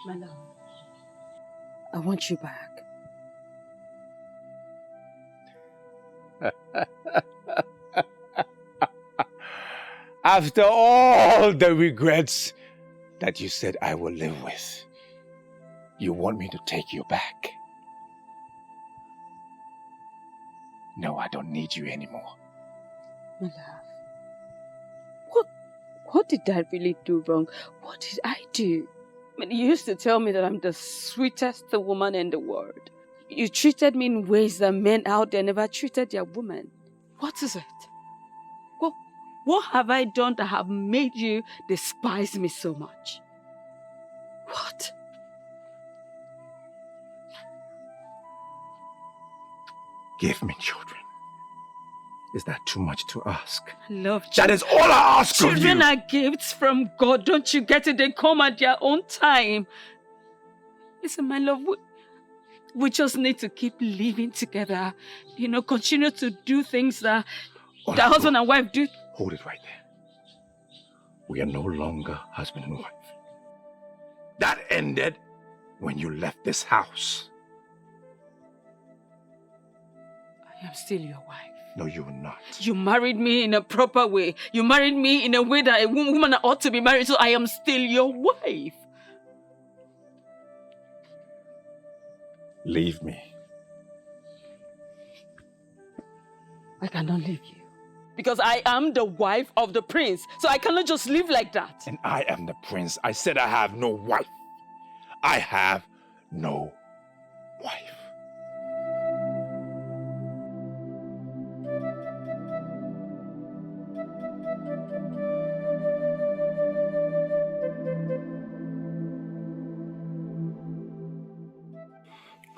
My love, I want you back. After all the regrets that you said I will live with, you want me to take you back? No, I don't need you anymore. My love, what did I really do wrong? What did I do? I mean, you used to tell me that I'm the sweetest woman in the world. You treated me in ways that men out there never treated their women. What is it? What have I done that have made you despise me so much? What? Give me children. Is that too much to ask? I love children. That is all I ask of you. Children are gifts from God. Don't you get it? They come at their own time. Listen, my love, we just need to keep living together. You know, continue to do things that the husband and wife do. Hold it right there. We are no longer husband and wife. That ended when you left this house. I am still your wife. No, you are not. You married me in a proper way. You married me in a way that a woman ought to be married, so I am still your wife. Leave me. I cannot leave you. Because I am the wife of the prince, so I cannot just live like that. And I am the prince. I said I have no wife. I have no wife.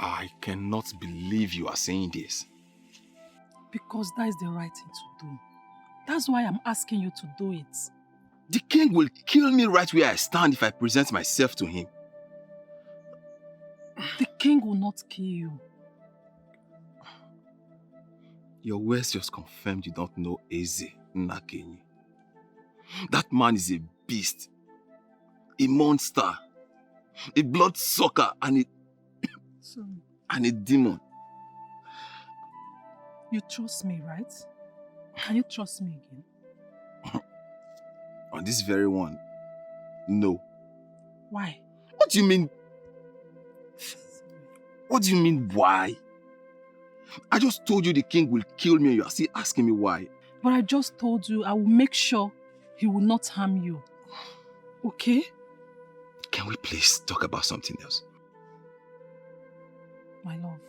I cannot believe you are saying this. Because that is the right thing to do. That's why I'm asking you to do it. The king will kill me right where I stand if I present myself to him. The king will not kill you. Your words just confirmed you don't know Eze Nnakenyi. That man is a beast, a monster, a bloodsucker, and a demon. You trust me, right? Can you trust me again? On this very one, no. Why? What do you mean? What do you mean, why? I just told you the king will kill me and you are still asking me why. But I just told you I will make sure he will not harm you. Okay? Can we please talk about something else? My love,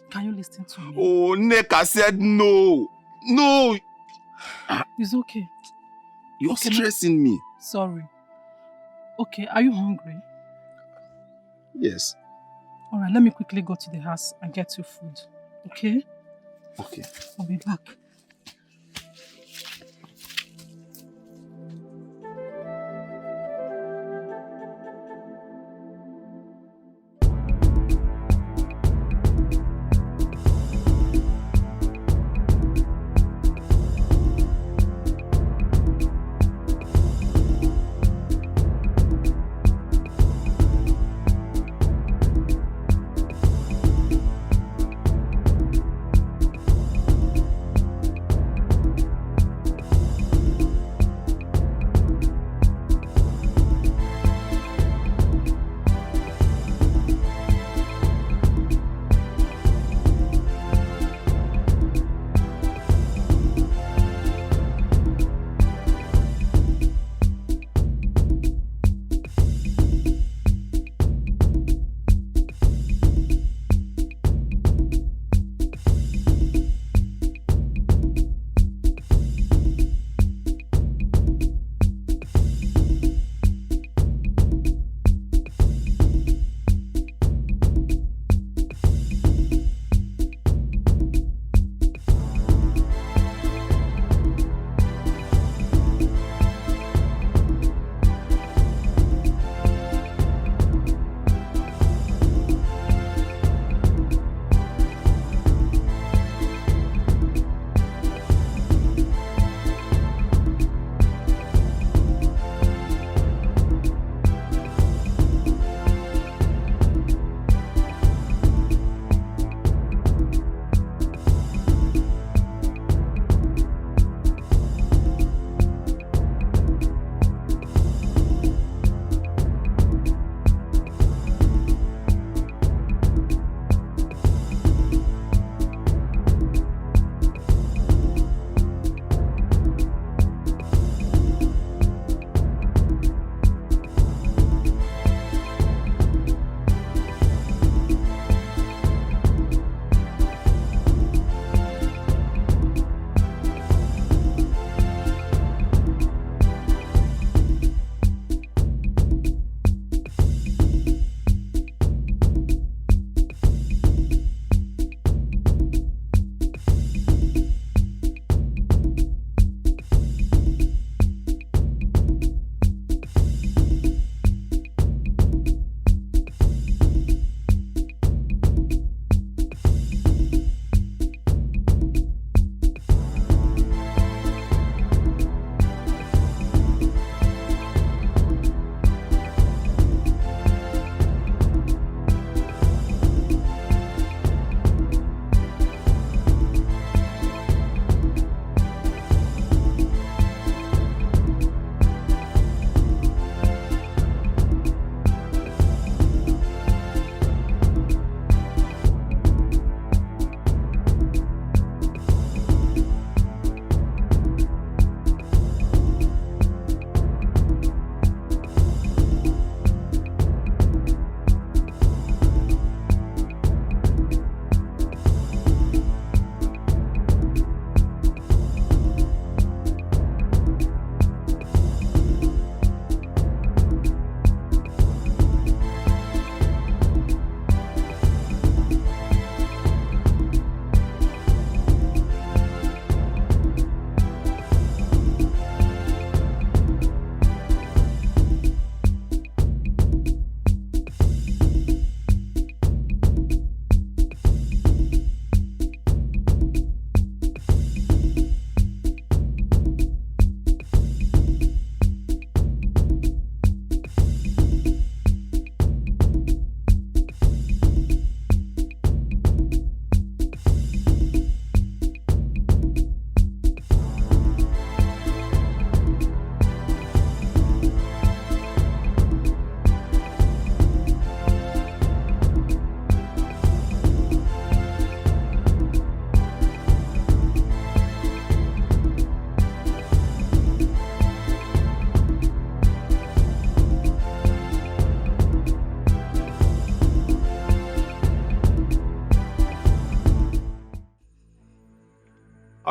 can you listen to me? Oh, Neka said no. No. It's okay. You're stressing me. Sorry. Okay, are you hungry? Yes. Alright, let me quickly go to the house and get you food. Okay? Okay. I'll be back.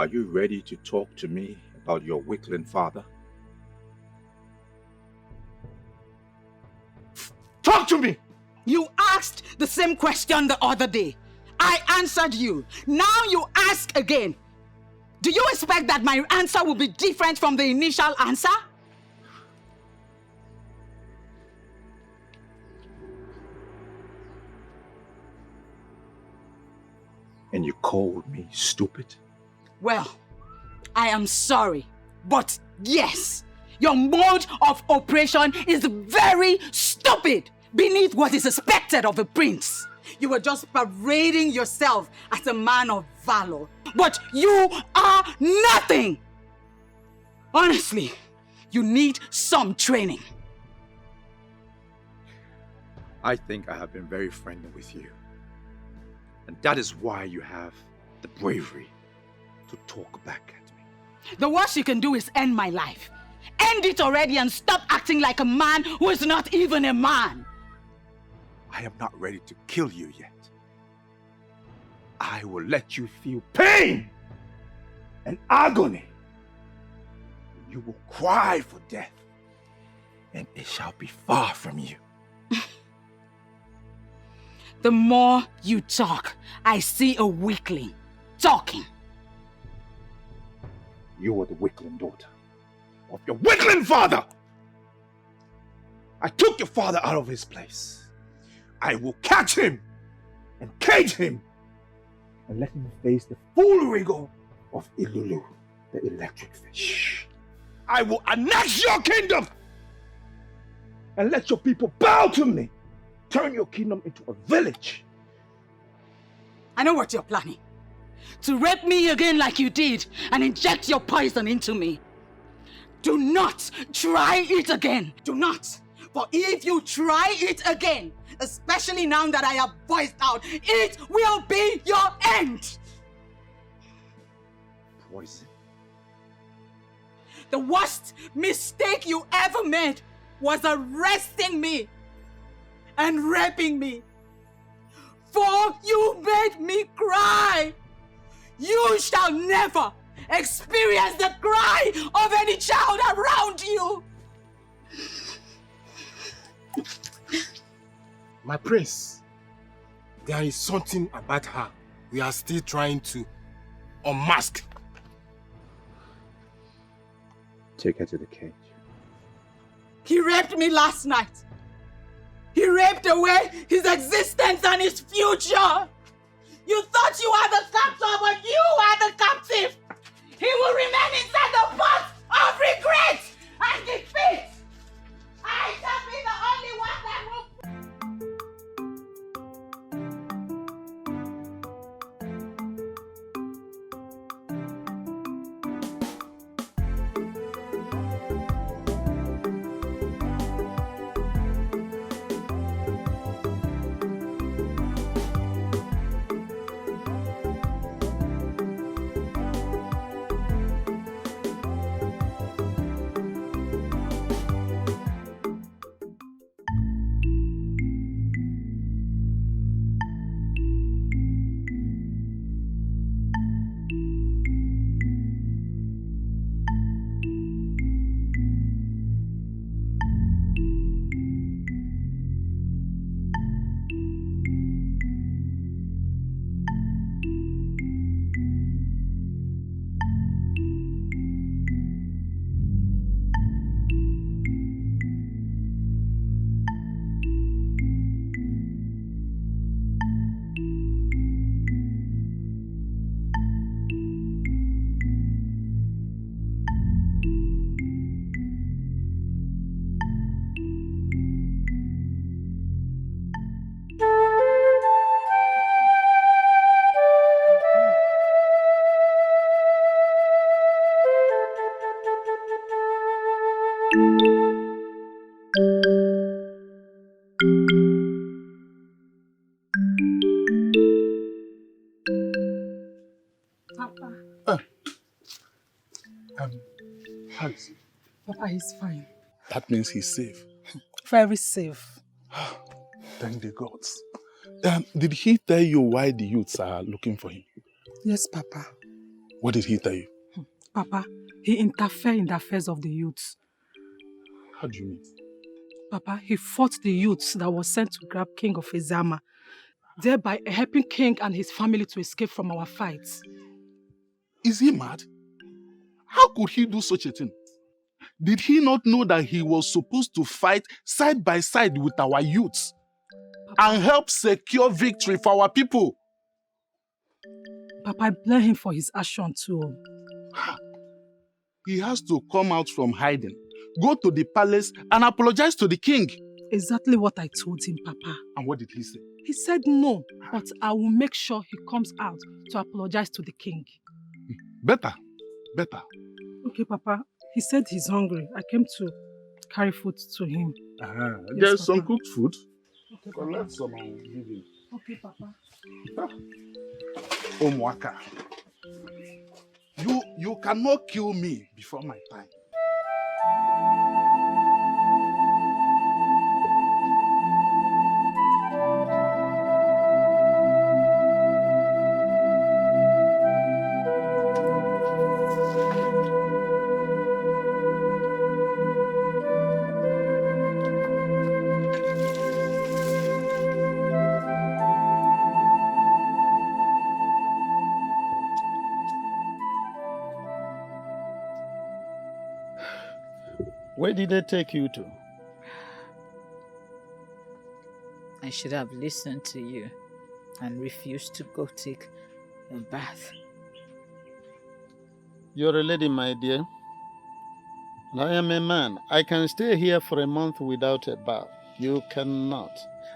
Are you ready to talk to me about your weakling father? Talk to me! You asked the same question the other day. I answered you. Now you ask again. Do you expect that my answer will be different from the initial answer? And you called me stupid? Well, I am sorry, but yes, your mode of operation is very stupid beneath what is expected of a prince. You were just parading yourself as a man of valor, but you are nothing. Honestly, you need some training. I think I have been very friendly with you. And that is why you have the bravery to talk back at me. The worst you can do is end my life. End it already and stop acting like a man who is not even a man. I am not ready to kill you yet. I will let you feel pain and agony. You will cry for death, and it shall be far from you. The more you talk, I see a weakling talking. You are the weakling daughter of your weakling father. I took your father out of his place. I will catch him and cage him and let him face the full rigor of Ilulu, the electric fish. I will annex your kingdom and let your people bow to me. Turn your kingdom into a village. I know what you're planning. To rape me again like you did and inject your poison into me. Do not try it again. Do not. For if you try it again, especially now that I have voiced out, it will be your end. Poison. The worst mistake you ever made was arresting me and raping me. For you made me cry. You shall never experience the cry of any child around you. My prince, there is something about her we are still trying to unmask. Take her to the cage. He raped me last night. He raped away his existence and his future. You thought you were the captor, but you are the captive. He will remain inside the pot of regret and defeat. I shall be the only one that will. How is he? Papa, he's fine. That means he's safe. Very safe. Thank the gods. Did he tell you why the youths are looking for him? Yes, Papa. What did he tell you? Papa, he interfered in the affairs of the youths. How do you mean? Papa, he fought the youths that was sent to grab King of Ezama, thereby helping King and his family to escape from our fights. Is he mad? How could he do such a thing? Did he not know that he was supposed to fight side by side with our youths and help secure victory for our people? Papa, I blame him for his action too. He has to come out from hiding, go to the palace and apologize to the king. Exactly what I told him, Papa. And what did he say? He said no, but I will make sure he comes out to apologize to the king. Better. Okay, Papa. He said he's hungry. I came to carry food to him. There's Papa. some cooked food. Okay, Collect some and give him. Okay, Papa. Omwaka. You cannot kill me before my time. Where did they take you to? I should have listened to you and refused to go take a bath. You're a lady, my dear. And I am a man. I can stay here for a month without a bath. You cannot.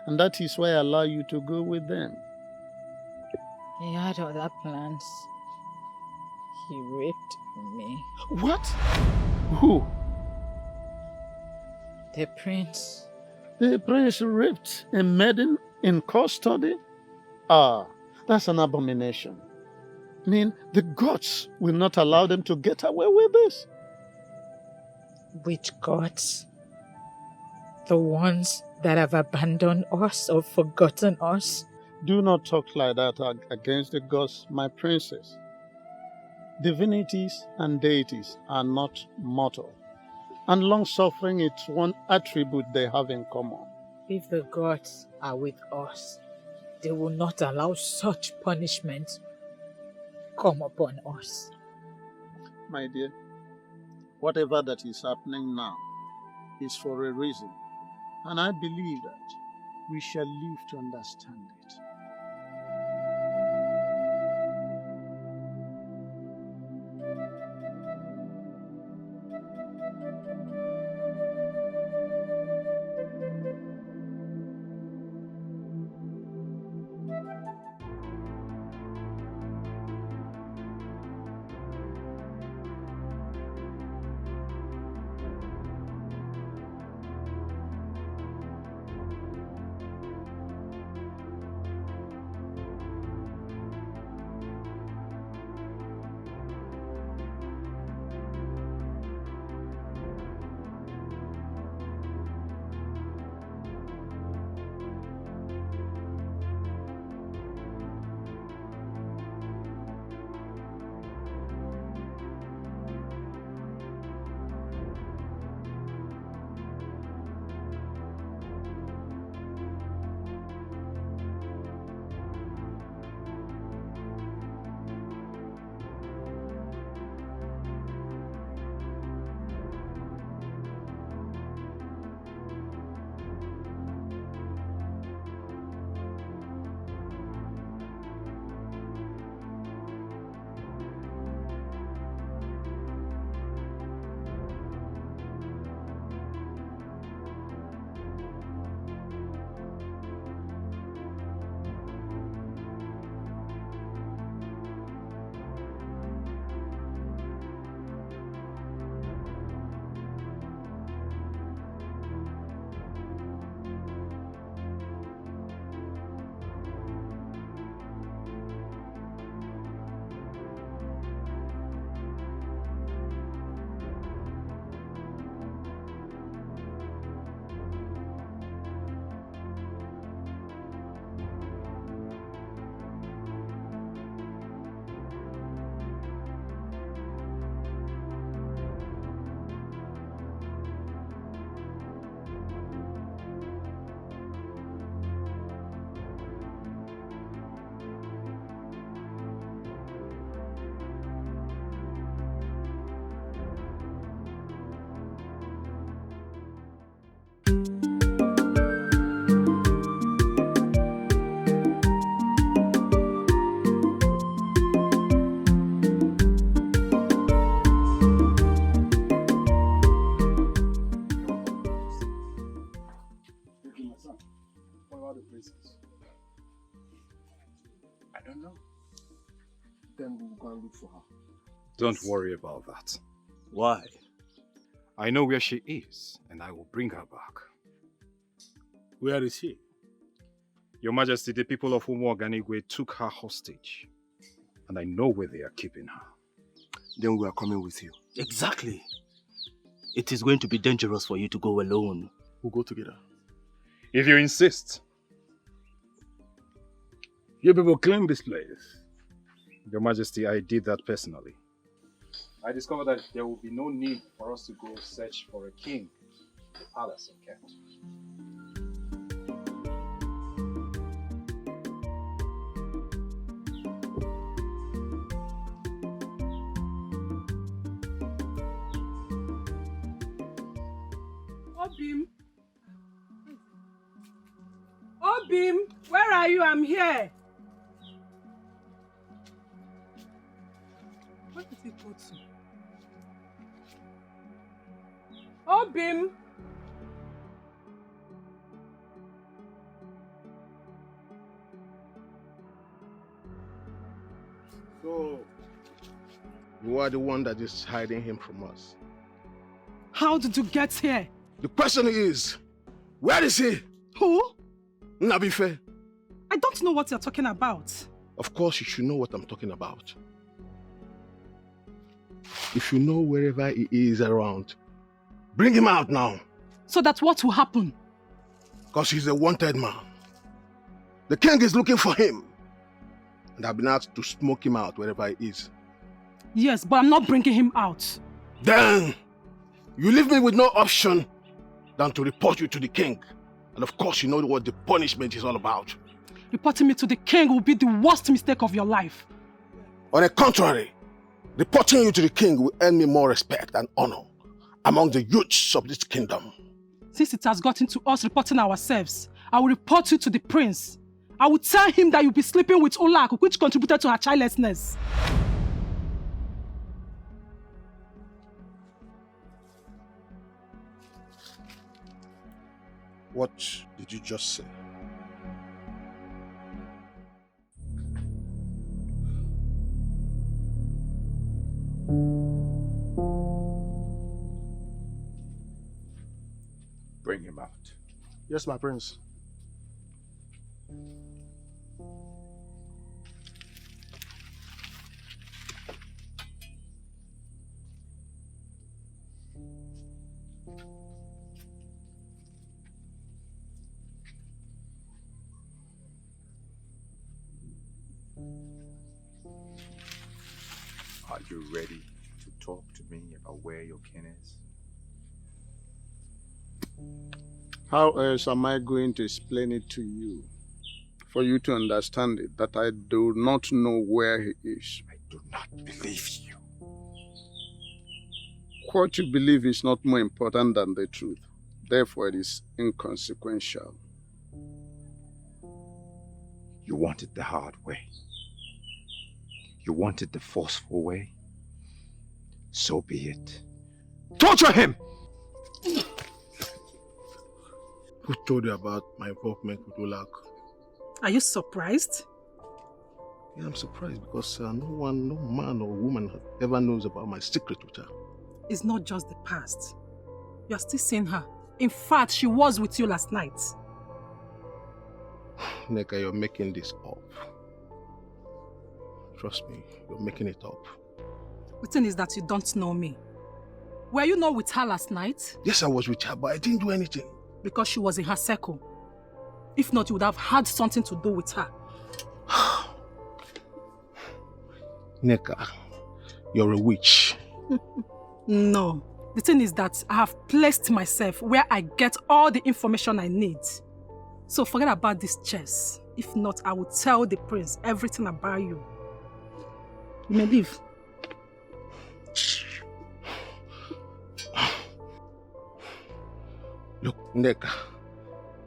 And that is why I allow you to go with them. He had other plans. He raped me. What? Who? The prince. The prince raped a maiden in custody? Ah, that's an abomination. I mean, the gods will not allow them to get away with this. Which gods? The ones that have abandoned us or forgotten us? Do not talk like that against the gods, my princess. Divinities and deities are not mortal. And long-suffering is one attribute they have in common. If the gods are with us, they will not allow such punishment come upon us. My dear, whatever that is happening now is for a reason. And I believe that we shall live to understand it. Then we'll go and look for her. Don't worry about that. Why? I know where she is, and I will bring her back. Where is she? Your Majesty, the people of Umuoganigwe took her hostage, and I know where they are keeping her. Then we are coming with you. Exactly. It is going to be dangerous for you to go alone. We'll go together. If you insist. You people claim this place. Your Majesty, I did that personally. I discovered that there will be no need for us to go search for a king in the palace in Kent. Obim! Obim! Where are you? I'm here! Where did he go to? Obim! So, you are the one that is hiding him from us. How did you get here? The question is, where is he? Who? Nabife. I don't know what you're talking about. Of course you should know what I'm talking about. If you know wherever he is around, bring him out now. So that what will happen? Because he's a wanted man. The king is looking for him. And I've been asked to smoke him out wherever he is. Yes, but I'm not bringing him out. Then, you leave me with no option than to report you to the king. And of course you know what the punishment is all about. Reporting me to the king will be the worst mistake of your life. On the contrary, reporting you to the king will earn me more respect and honor among the youths of this kingdom. Since it has gotten to us reporting ourselves, I will report you to the prince. I will tell him that you'll be sleeping with Olak, which contributed to her childlessness. What did you just say? Bring him out. Yes, my prince. Are you ready to talk to me about where your kin is? How else am I going to explain it to you? For you to understand it, that I do not know where he is. I do not believe you. What you believe is not more important than the truth. Therefore, it is inconsequential. You want it the hard way. You want it the forceful way. So be it. Torture him! Who told you about my involvement with Olak? Are you surprised? Yeah, I'm surprised because no man or woman ever knows about my secret with her. It's not just the past. You are still seeing her. In fact, she was with you last night. Neka, you're making this up. Trust me, you're making it up. The thing is that you don't know me. Were you not with her last night? Yes, I was with her, but I didn't do anything. Because she was in her circle. If not, you would have had something to do with her. Neka, you're a witch. No. The thing is that I have placed myself where I get all the information I need. So forget about this chess. If not, I will tell the prince everything about you. You may leave. Look, Neka,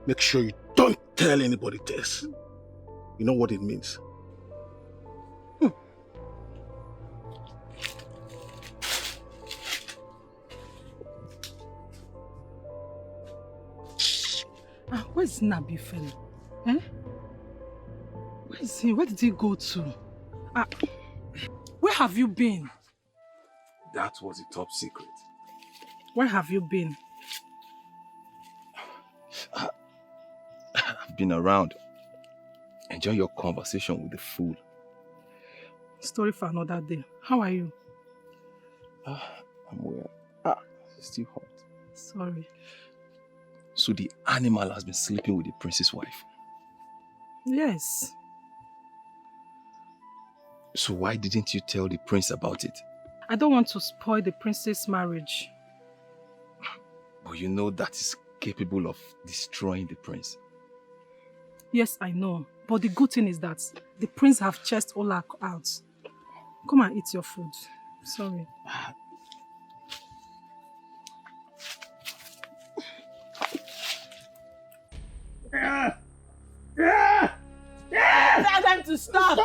make sure you don't tell anybody this. You know what it means? Where's Nabi fellow? Eh? Where is he? Where did he go to? Where have you been? That was a top secret. Where have you been? I've been around. Enjoy your conversation with the fool. Story for another day. How are you? I'm well. It's still hot. Sorry. So the animal has been sleeping with the prince's wife? Yes. So why didn't you tell the prince about it? I don't want to spoil the prince's marriage. But you know that is capable of destroying the prince. Yes, I know. But the good thing is that the prince have chased Ola out. Come and eat your food. Sorry. Tell them to stop!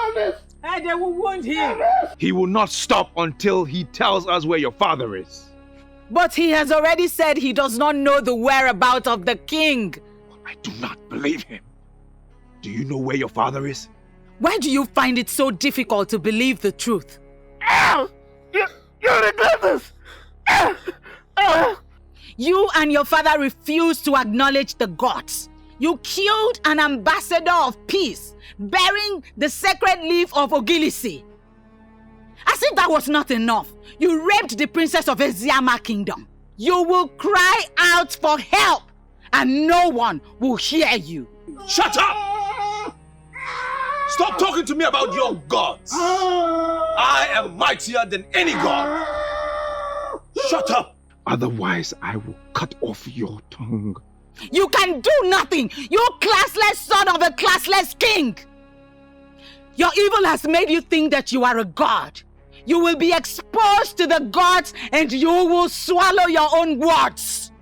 And they will wound him! He will not stop until he tells us where your father is. But he has already said he does not know the whereabouts of the king. I do not believe him. Do you know where your father is? Why do you find it so difficult to believe the truth? You regret this! You and your father refused to acknowledge the gods. You killed an ambassador of peace, bearing the sacred leaf of Ogilisi. As if that was not enough, you raped the princess of Eziama kingdom. You will cry out for help, and no one will hear you. Shut up! Stop talking to me about your gods! I am mightier than any god! Shut up! Otherwise, I will cut off your tongue. You can do nothing, you classless son of a classless king! Your evil has made you think that you are a god. You will be exposed to the gods and you will swallow your own words.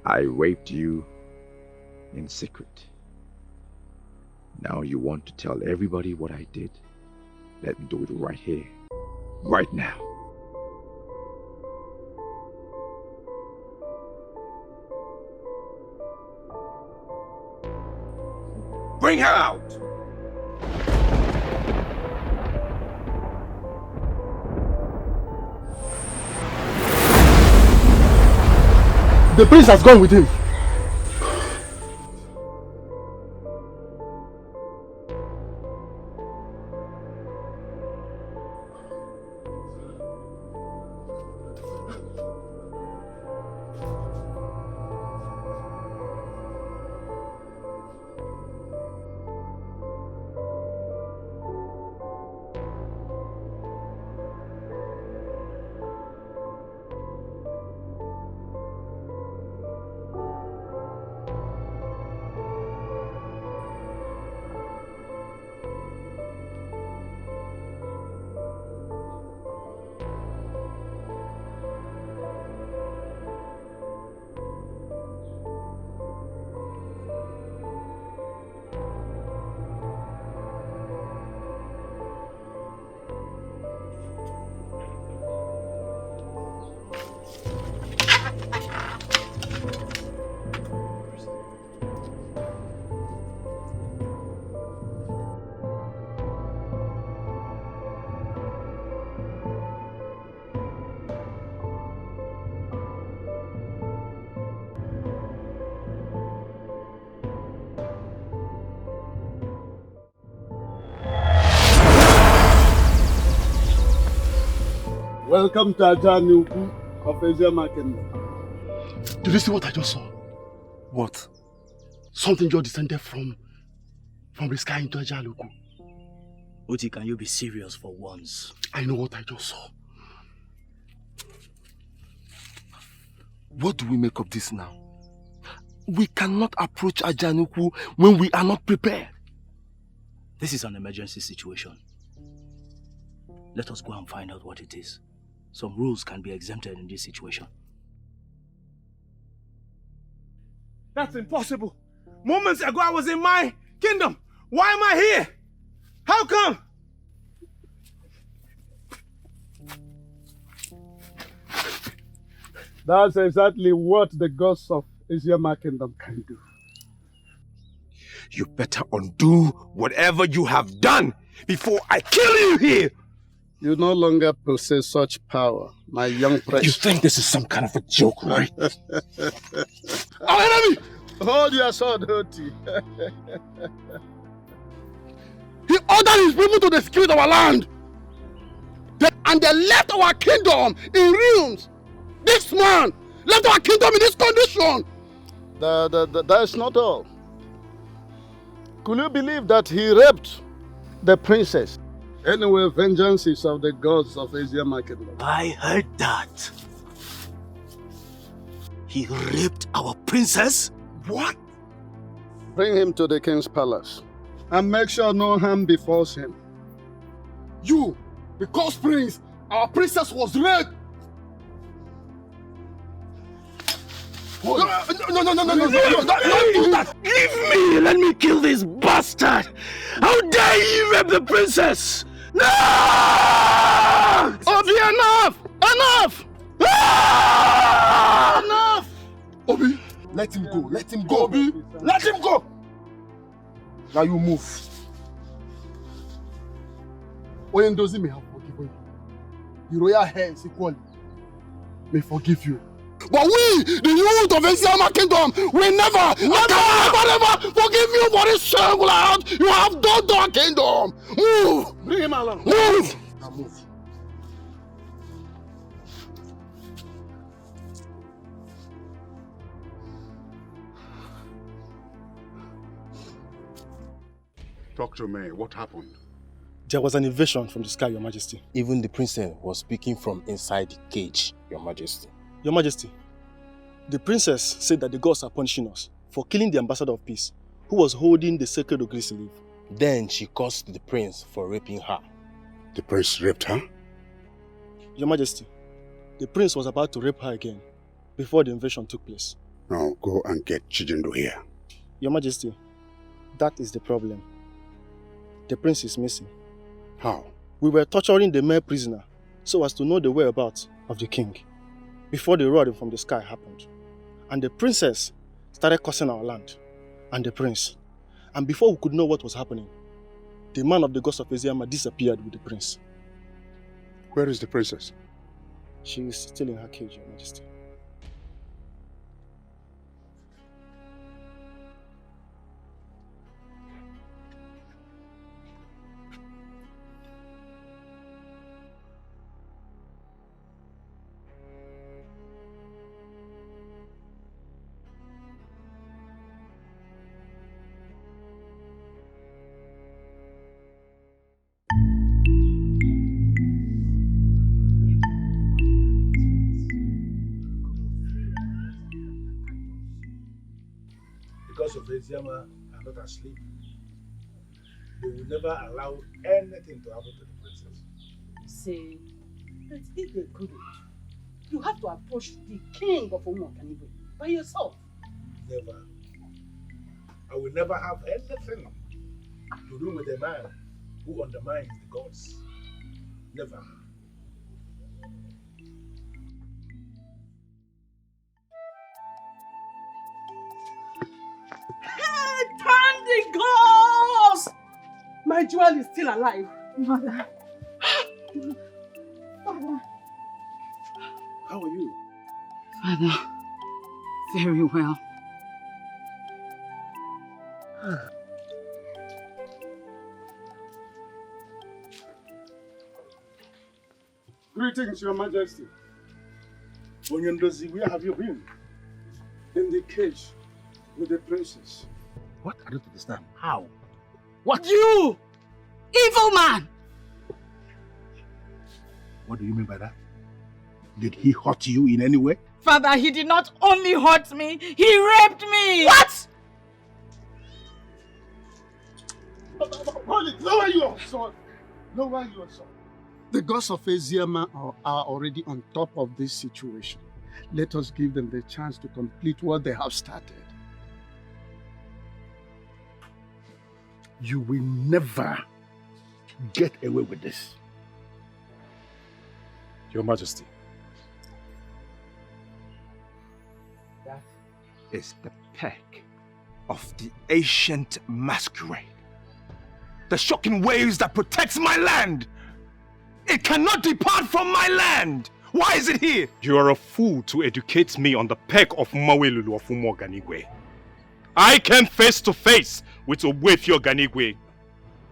I raped you in secret. Now you want to tell everybody what I did. Let me do it right here, right now. Bring her out! The prince has gone with him. Welcome to Ajanuku of Eziama Kingdom. Did you see what I just saw? What? Something just descended from the sky into Ajanuku. Uti, can you be serious for once? I know what I just saw. What do we make of this now? We cannot approach Ajanuku when we are not prepared. This is an emergency situation. Let us go and find out what it is. Some rules can be exempted in this situation. That's impossible. Moments ago I was in my kingdom. Why am I here? How come? That's exactly what the gods of Eziama Kingdom can do. You better undo whatever you have done before I kill you here! You no longer possess such power, my young prince. You think this is some kind of a joke, right? Our enemy! Hold your sword, Hoti. He ordered his people to desecrate our land. And they left our kingdom in ruins. This man left our kingdom in this condition. That's not all. Could you believe that he raped the princess? Anyway, vengeance is of the gods of Asia Kingdom. I heard that. He raped our princess? What? Bring him to the king's palace and make sure no harm befalls him. You, because prince, our princess was raped. No, don't do that! Leave me! Let me kill this bastard! How dare you rape the princess! No! Obi, enough! Enough! Enough! Obi, let him go. Let him go. Obi, let him go. Now you move. Oyendozi may have forgiven you. The royal hands equally may forgive you. But we, the youth of Asia Kingdom, will never forgive you for this shameful act you have done to our kingdom. Move! Bring him along. Move! Now move. Talk to me. What happened? There was an invasion from the sky, Your Majesty. Even the princess was speaking from inside the cage, Your Majesty. Your Majesty, the princess said that the gods are punishing us for killing the ambassador of peace, who was holding the sacred Ugezu leaf. Then she cursed the prince for raping her. The prince raped her? Your Majesty, the prince was about to rape her again before the invasion took place. Now go and get Chijindo here. Your Majesty, that is the problem. The prince is missing. How? We were torturing the male prisoner so as to know the whereabouts of the king before the roaring from the sky happened. And the princess started cursing our land and the prince. And before we could know what was happening, the man of the gods of Aziama disappeared with the prince. Where is the princess? She is still in her cage, Your Majesty. Because of Eziama are not asleep, they will never allow anything to happen to the princess. Say, that if they couldn't, you have to approach the king of Umuokaniwe by yourself. Never. I will never have anything to do with a man who undermines the gods. Never. Thank the gods! My jewel is still alive. Mother. Father. How are you? Father, very well. Greetings, Your Majesty. Onyendozi, where have you been? In the cage with the princess. What? I don't understand. How? What? You! Evil man! What do you mean by that? Did he hurt you in any way? Father, he did not only hurt me, he raped me! What? Hold it! Lower your sword! Lower your sword. The gods of Aziama are already on top of this situation. Let us give them the chance to complete what they have started. You will never get away with this. Your Majesty. That is the peck of the ancient masquerade. The shocking waves that protects my land. It cannot depart from my land. Why is it here? You are a fool to educate me on the peg of Mawelulu of Umoganigwe. I came face to face with Ugezu Ganigwe,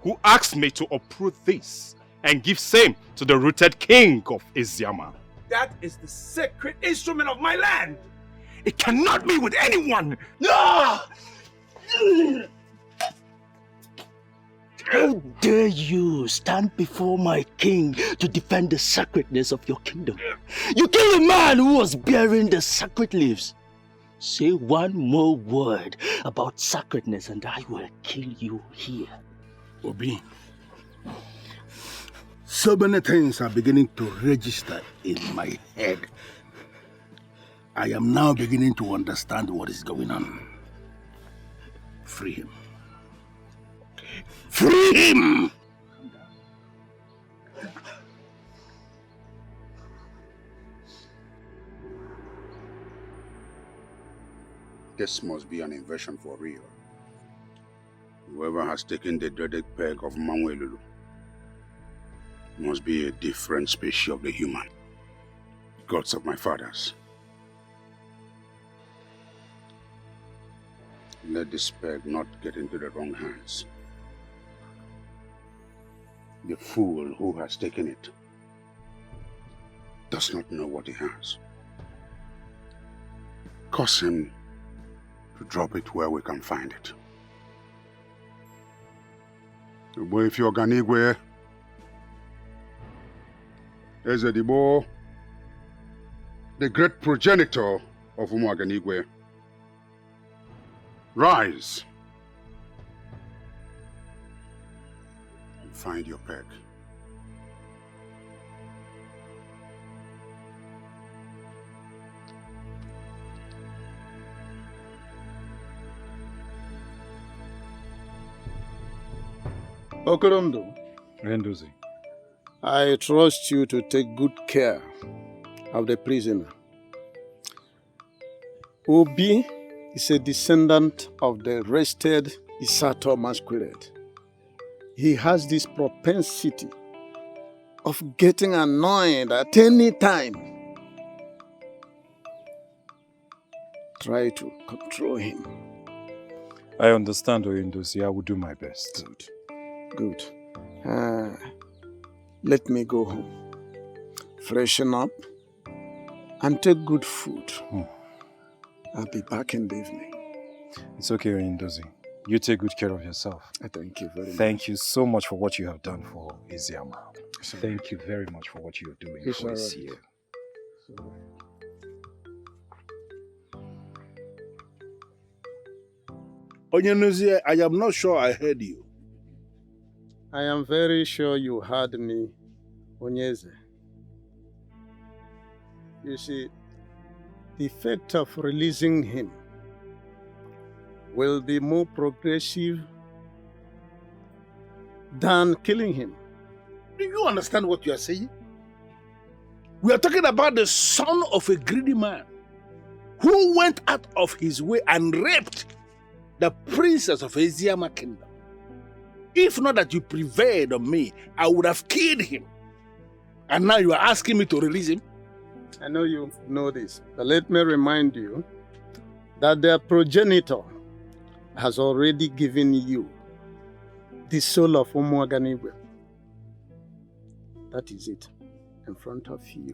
who asked me to uproot this and give same to the rooted king of Eziama. That is the sacred instrument of my land. It cannot be with anyone. No! How dare you stand before my king to defend the sacredness of your kingdom? You kill a man who was bearing the sacred leaves. Say one more word about sacredness and I will kill you here. Obi, so many things are beginning to register in my head. I am now beginning to understand what is going on. Free him. Free him! This must be an invasion for real. Whoever has taken the dreaded peg of Mawelulu must be a different species of the human. Gods of my fathers. Let this peg not get into the wrong hands. The fool who has taken it does not know what he has. Cause him to drop it where we can find it. Ugezu Ganigwe, Ezedibo, the great progenitor of Umoganigwe, rise and find your peg. Okorondo, Rendozi, I trust you to take good care of the prisoner. Obi is a descendant of the wrested Isato masquerade. He has this propensity of getting annoyed at any time. Try to control him. I understand, Oyendozi. I will do my best. Good. Let me go home. Freshen up and take good food. I'll be back in the evening. It's okay, Oyendozi. You take good care of yourself. Thank you very much. Thank you so much for what you have done for Eziama. Thank you very much for what you are doing It's for all us right. here. Onyenuzie, I am not sure I heard you. I am very sure you heard me, Onyeze. You see, the effect of releasing him will be more progressive than killing him. Do you understand what you are saying? We are talking about the son of a greedy man who went out of his way and raped the princess of Eziama kingdom. If not that you prevailed on me, I would have killed him. And now you are asking me to release him? I know you know this, but let me remind you that their progenitor has already given you the soul of Umoganigwe. That is it, in front of you.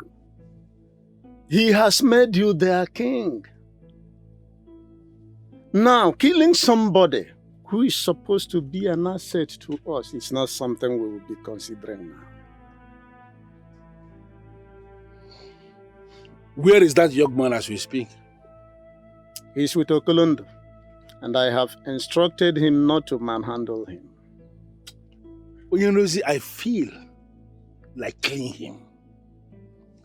He has made you their king. Now, killing somebody who is supposed to be an asset to us is not something we will be considering now. Where is that young man as we speak? He's with Okolondo, and I have instructed him not to manhandle him. Onyenuzie, I feel like killing him.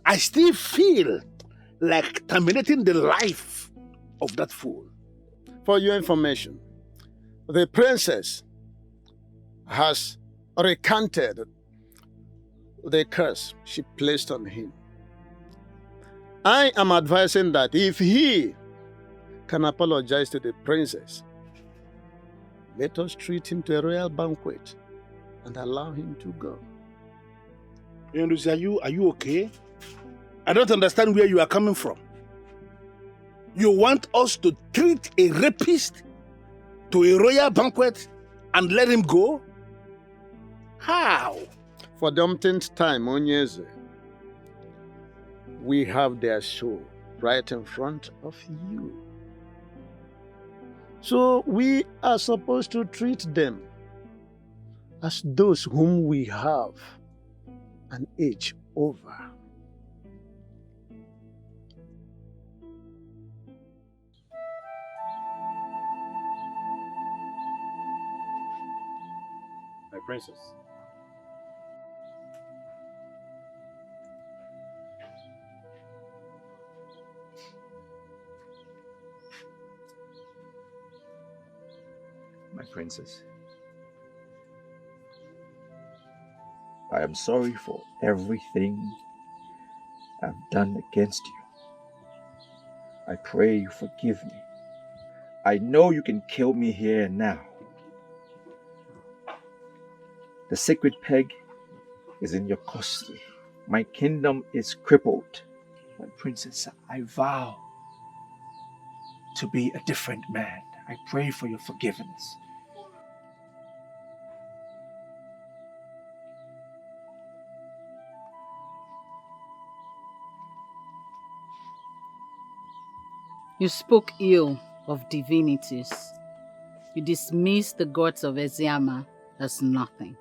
I still feel like terminating the life of that fool. For your information, the princess has recanted the curse she placed on him. I am advising that if he can apologize to the princess, let us treat him to a royal banquet and allow him to go. Are you okay? I don't understand where you are coming from. You want us to treat a rapist to a royal banquet and let him go? How? For the umpteenth time, Ugezu, we have their show right in front of you. So we are supposed to treat them as those whom we have an age over. My princess. My princess, I am sorry for everything I've done against you. I pray you forgive me. I know you can kill me here and now. The sacred peg is in your custody. My kingdom is crippled. My princess, I vow to be a different man. I pray for your forgiveness. You spoke ill of divinities. You dismissed the gods of Eziama as nothing.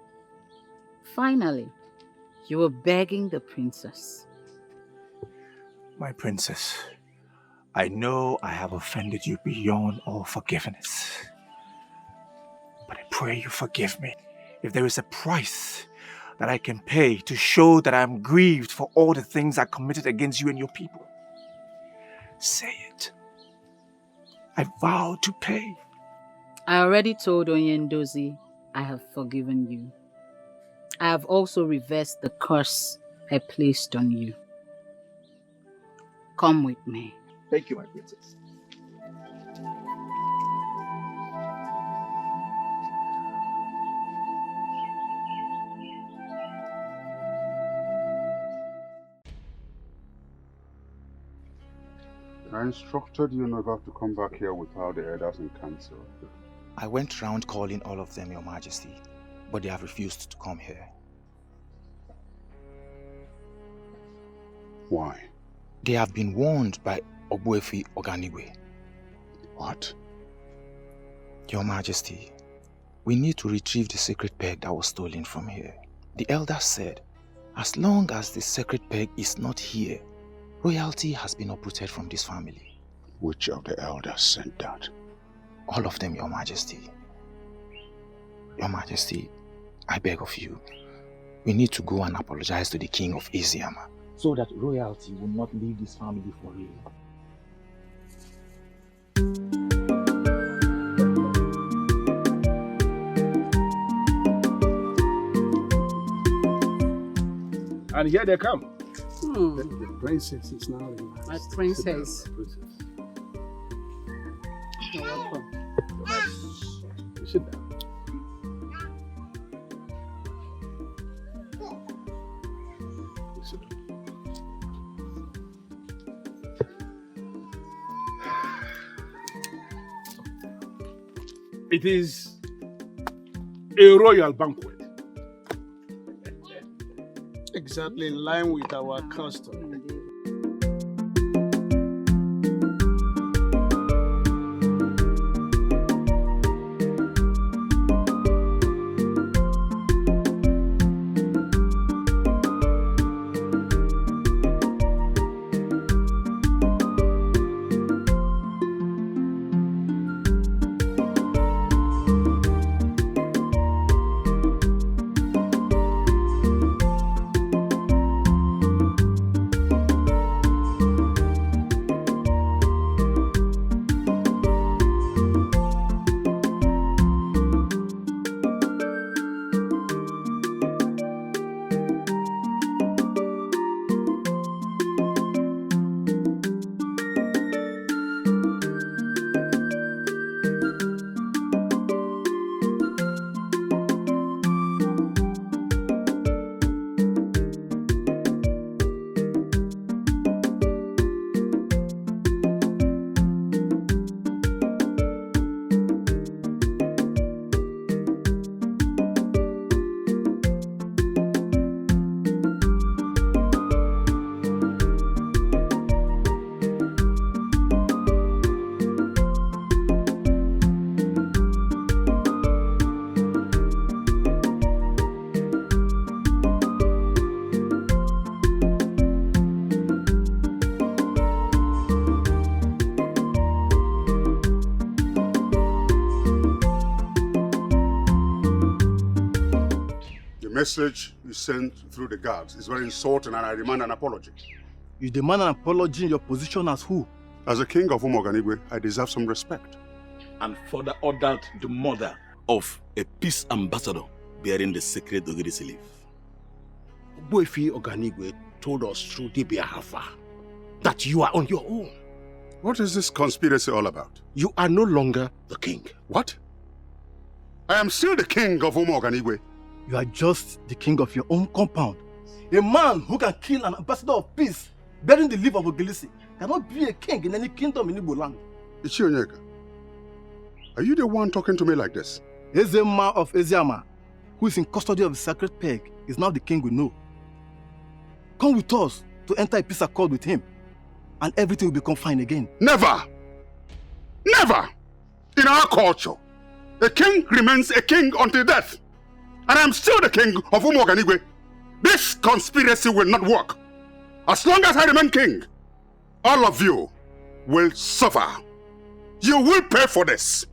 Finally, you were begging the princess. My princess, I know I have offended you beyond all forgiveness. But I pray you forgive me. If there is a price that I can pay to show that I am grieved for all the things I committed against you and your people, say it. I vow to pay. I already told Onyendozi I have forgiven you. I have also reversed the curse I placed on you. Come with me. Thank you, my princess. I instructed you never to come back here without the elders in council. I went round calling all of them, Your Majesty, but they have refused to come here. Why? They have been warned by Ogbuefi Oganigwe. What? Your Majesty, we need to retrieve the sacred peg that was stolen from here. The elders said, as long as the sacred peg is not here, royalty has been uprooted from this family. Which of the elders said that? All of them, Your Majesty. Your Majesty, I beg of you, we need to go and apologize to the king of Eziama, so that royalty will not leave this family for real. And here they come. The princess is now in my princess. You're welcome. Sit down. It is a royal banquet. Exactly in line with our custom. message you sent through the guards is very insulting and I demand an apology. You demand an apology in your position as who? As a king of Umoganigwe, I deserve some respect. And further ordered the murder of a peace ambassador bearing the sacred Ugezu leaf. Boifi Oganigwe told us through Dibia Hafa that you are on your own. What is this conspiracy all about? You are no longer the king. What? I am still the king of Umoganigwe. You are just the king of your own compound. A man who can kill an ambassador of peace bearing the leaf of Ogelisi cannot be a king in any kingdom in Igbo land. Ichionyeka, are you the one talking to me like this? Ezema of Eziama, who is in custody of the sacred peg, is now the king we know. Come with us to enter a peace accord with him, and everything will become fine again. Never! Never! In our culture, a king remains a king until death. And I'm still the king of Umoganigwe. This conspiracy will not work. As long as I remain king, all of you will suffer. You will pay for this.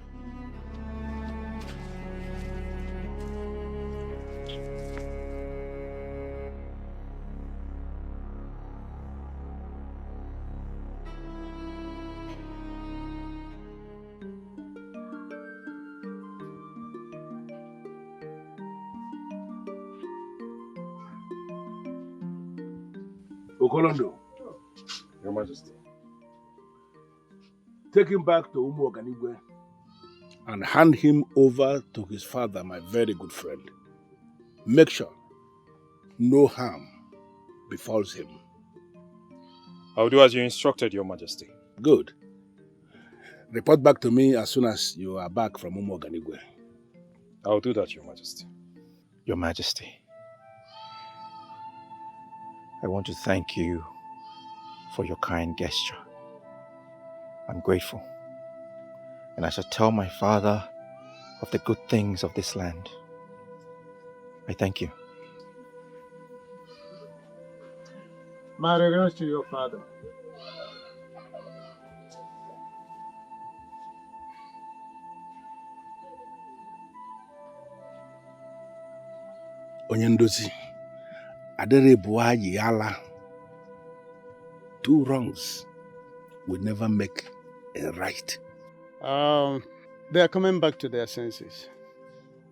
Okolondo, Your Majesty, take him back to Umoganigwe and hand him over to his father, my very good friend. Make sure no harm befalls him. I'll do as you instructed, Your Majesty. Good. Report back to me as soon as you are back from Umoganigwe. I'll do that, Your Majesty. Your Majesty, I want to thank you for your kind gesture. I'm grateful, and I shall tell my father of the good things of this land. I thank you. My regards to your father. Onyendozi, Adere Buayi Yala. 2 wrongs will never make a right. They are coming back to their senses.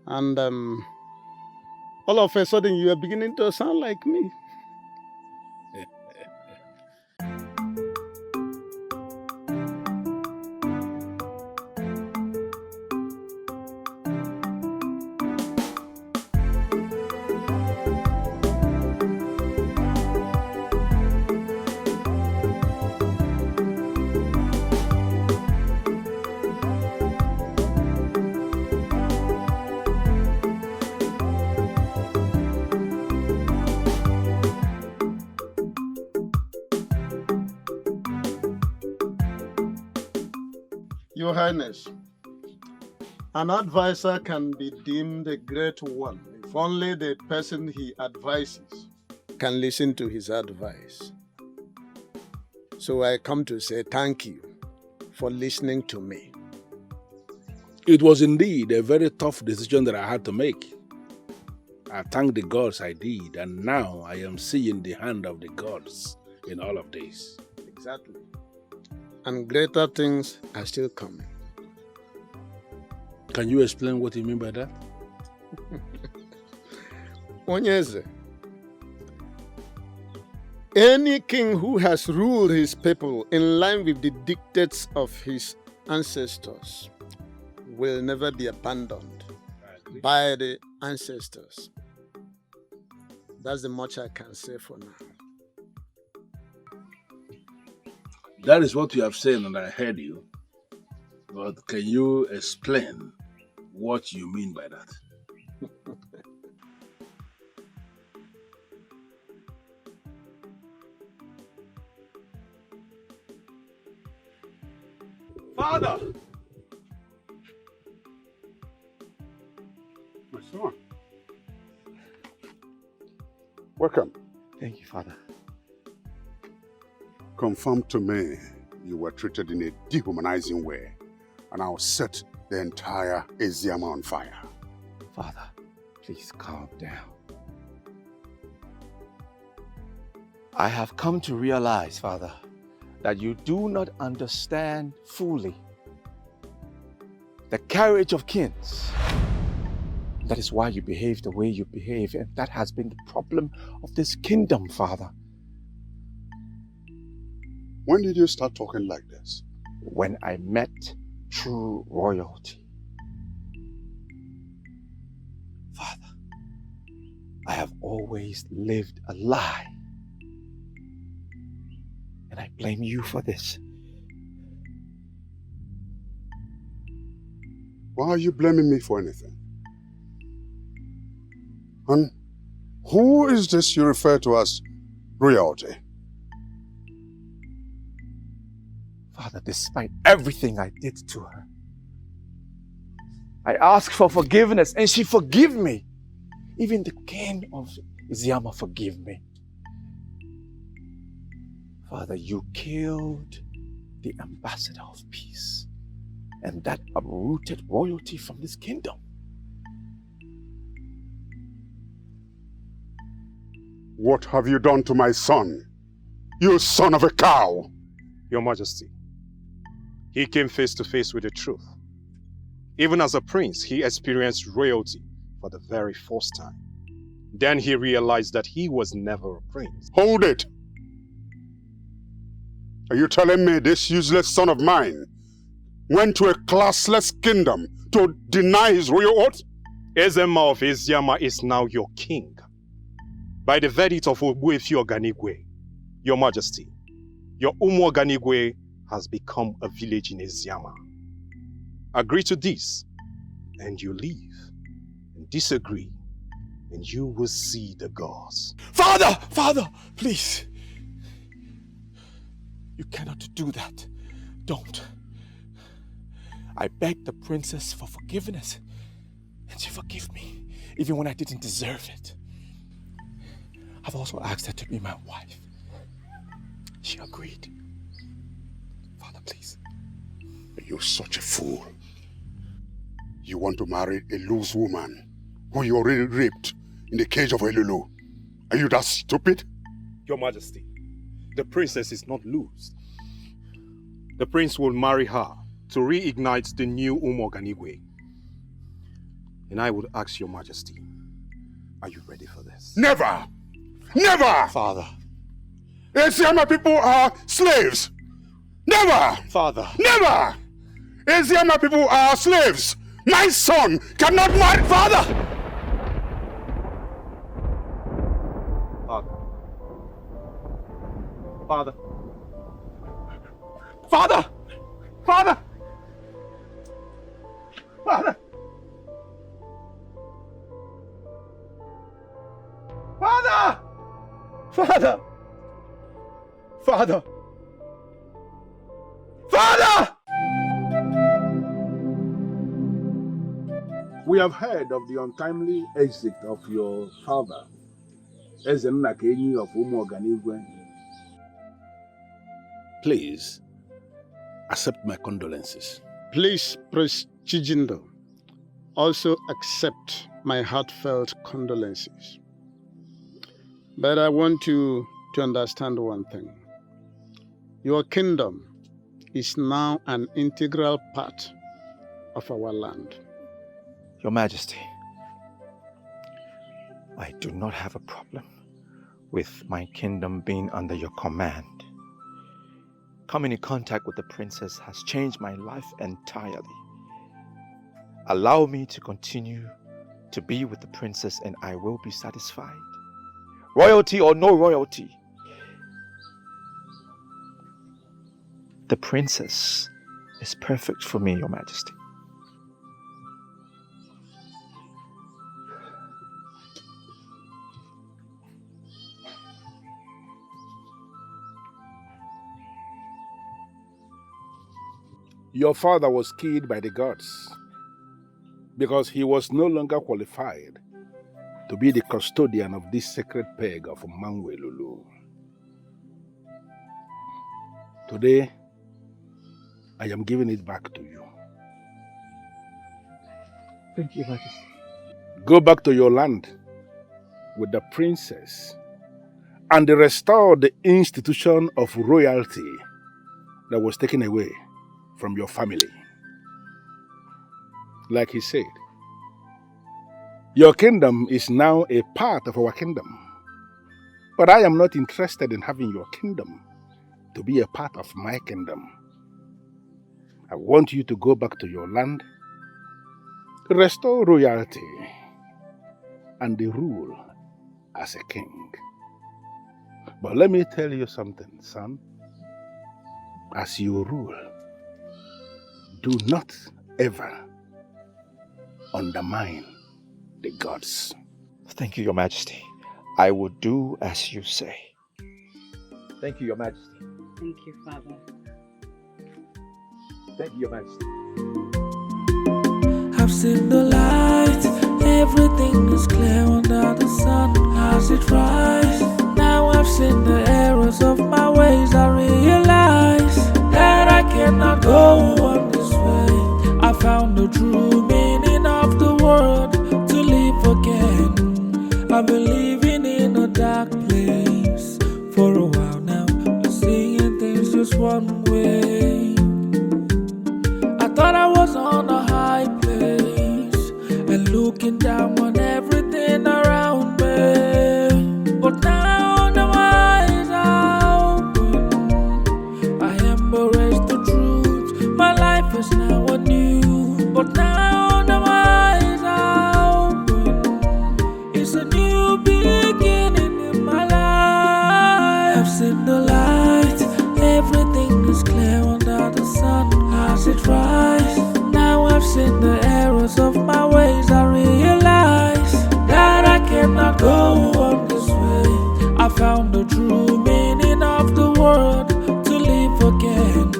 And all of a sudden you are beginning to sound like me. Your Highness, an advisor can be deemed a great one if only the person he advises can listen to his advice. So I come to say thank you for listening to me. It was indeed a very tough decision that I had to make. I thank the gods I did, and now I am seeing the hand of the gods in all of this. Exactly. And greater things are still coming. Can you explain what you mean by that? Onyeze, any king who has ruled his people in line with the dictates of his ancestors will never be abandoned by the ancestors. That's the much I can say for now. That is what you have said, and I heard you. But can you explain what you mean by that? Father! My son. Welcome. Thank you, Father. Confirm to me you were treated in a dehumanizing way, and I'll set the entire Eziama on fire. Father, please calm down. I have come to realize, Father, that you do not understand fully the carriage of kings. That is why you behave the way you behave, and that has been the problem of this kingdom, Father. When did you start talking like this? When I met true royalty. Father, I have always lived a lie. And I blame you for this. Why are you blaming me for anything? And who is this you refer to as royalty? Father, despite everything I did to her, I asked for forgiveness and she forgave me. Even the king of Iziama forgave me. Father, you killed the ambassador of peace, and that uprooted royalty from this kingdom. What have you done to my son? You son of a cow! Your Majesty, he came face to face with the truth. Even as a prince, he experienced royalty for the very first time. Then he realized that he was never a prince. Hold it! Are you telling me this useless son of mine went to a classless kingdom to deny his royal oath? Ezema of Eziama is now your king. By the verdict of Ogbuefi Oganigwe, Your Majesty, your Umu Oganigwe has become a village in Eziama. Agree to this, and you leave. And disagree, and you will see the gods. Father! Father! Please! You cannot do that. Don't. I begged the princess for forgiveness, and she forgave me, even when I didn't deserve it. I've also asked her to be my wife. She agreed. Father, please. You're such a fool. You want to marry a loose woman who you already raped in the cage of Elulu. Are you that stupid? Your Majesty, the princess is not loose. The prince will marry her to reignite the new Umu Oganigwe. And I would ask Your Majesty, are you ready for this? Never! Never! Father. Eziama people are slaves! Never! Father. Never! Eziama people are slaves! My son cannot marry... Father! Father. Father! Father! Father! Father! Father! Father! Father! We have heard of the untimely exit of your father, Ezennakenyi of Umu Oganigwe. Please, accept my condolences. Please, Prince Chijindo, also accept my heartfelt condolences. But I want you to understand one thing. Your kingdom is now an integral part of our land. Your Majesty, I do not have a problem with my kingdom being under your command. Coming in contact with the princess has changed my life entirely. Allow me to continue to be with the princess and I will be satisfied. Royalty or no royalty, the princess is perfect for me, Your Majesty. Your father was killed by the gods because he was no longer qualified to be the custodian of this sacred peg of Mangwelulu. Today, I am giving it back to you. Thank you, Majesty. Go back to your land with the princess and restore the institution of royalty that was taken away from your family. Like he said, your kingdom is now a part of our kingdom. But I am not interested in having your kingdom to be a part of my kingdom. I want you to go back to your land, restore royalty, and the rule as a king. But let me tell you something, son. As you rule, do not ever undermine the gods. Thank you, Your Majesty. I will do as you say. Thank you, Your Majesty. Thank you, Father. Thank you, Your Majesty. I've seen the light, everything is clear under the sun as it rises. Now I've seen the errors of my ways. I realize that I cannot go on this way. I found the true meaning of the word to live again. I've been living in a dark place for a while now, seeing things just one way. I thought I was on a high place and looking down on everything around me. But now the eyes are open. I embrace the truth. My life is now anew. But now the eyes are open. It's a new beginning in my life. I've seen the light. Everything is clear under the sun as it rises. Now I've seen the errors of my ways. I realize that I cannot go on this way. I found the true meaning of the word to live again.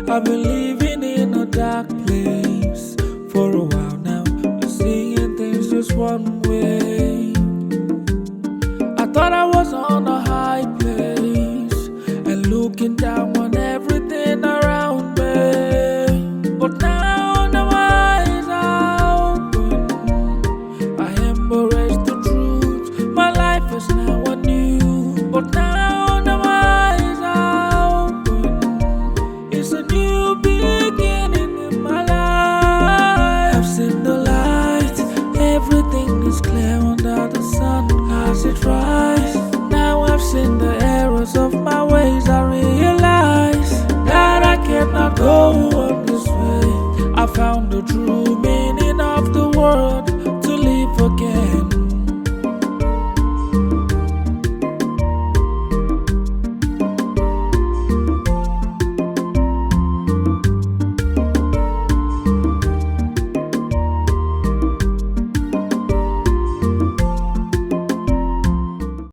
I've been living in a dark place for a while now, seeing things just one way. I thought I was on a high place and looking down on everything around me. But now the eyes are open. I embrace the truth. My life is now anew. But now the eyes are open. It's a new beginning in my life. I've seen the light. Everything is clear under the sun as it rises. Now I've seen the errors of my ways. I realize that I cannot go on this way. I found the true meaning of the word